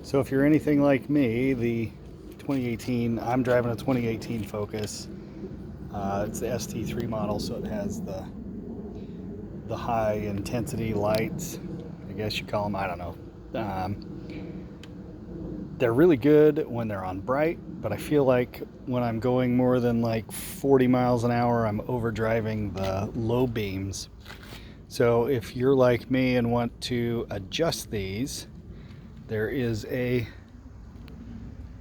So if you're anything like me, the 2018, I'm driving a 2018 Focus. It's the ST3 model, so it has the high intensity lights, I guess you call them, I don't know. They're really good when they're on bright, but I feel like when I'm going more than like 40 miles an hour, I'm overdriving the low beams. So if you're like me and want to adjust these, there is a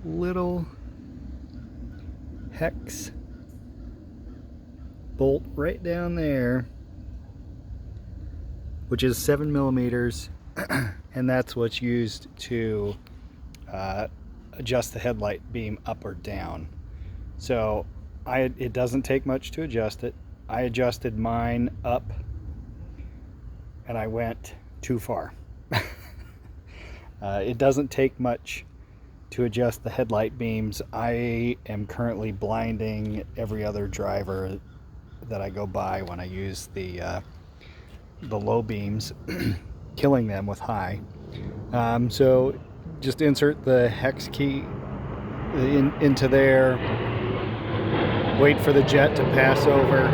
little hex bolt right down there, which is 7 millimeters, and that's what's used to adjust the headlight beam up or down. So it doesn't take much to adjust it. I adjusted mine up and I went too far. It doesn't take much to adjust the headlight beams. I am currently blinding every other driver that I go by when I use the low beams, killing them with high. So just insert the hex key into there, wait for the jet to pass over.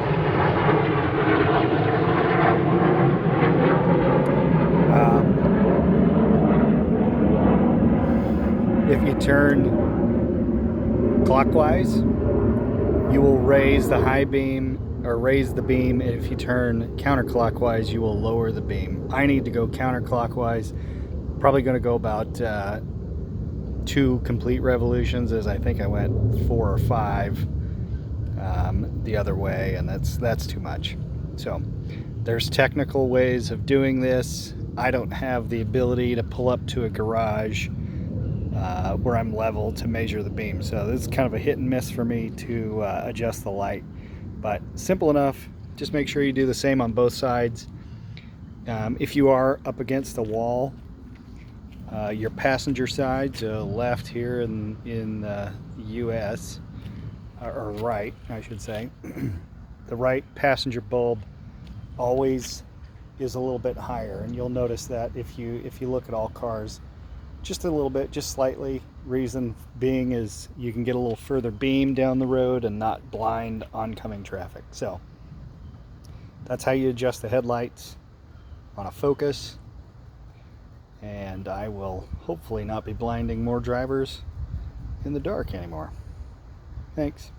If you turn clockwise, you will raise the high beam or raise the beam, and if you turn counterclockwise, you will lower the beam. I need to go counterclockwise. Probably going to go about 2 complete revolutions, as I think I went 4 or 5 the other way, and that's too much. So there's technical ways of doing this. I don't have the ability to pull up to a garage where I'm level to measure the beam, so this is kind of a hit and miss for me to adjust the light, but simple enough. Just make sure you do the same on both sides. If you are up against the wall, your passenger side, left here in the US, or right I should say, the right passenger bulb always is a little bit higher, and you'll notice that if you look at all cars, just a little bit, just slightly. Reason being is you can get a little further beam down the road and not blind oncoming traffic. So that's how you adjust the headlights on a Focus, and I will hopefully not be blinding more drivers in the dark anymore. Thanks.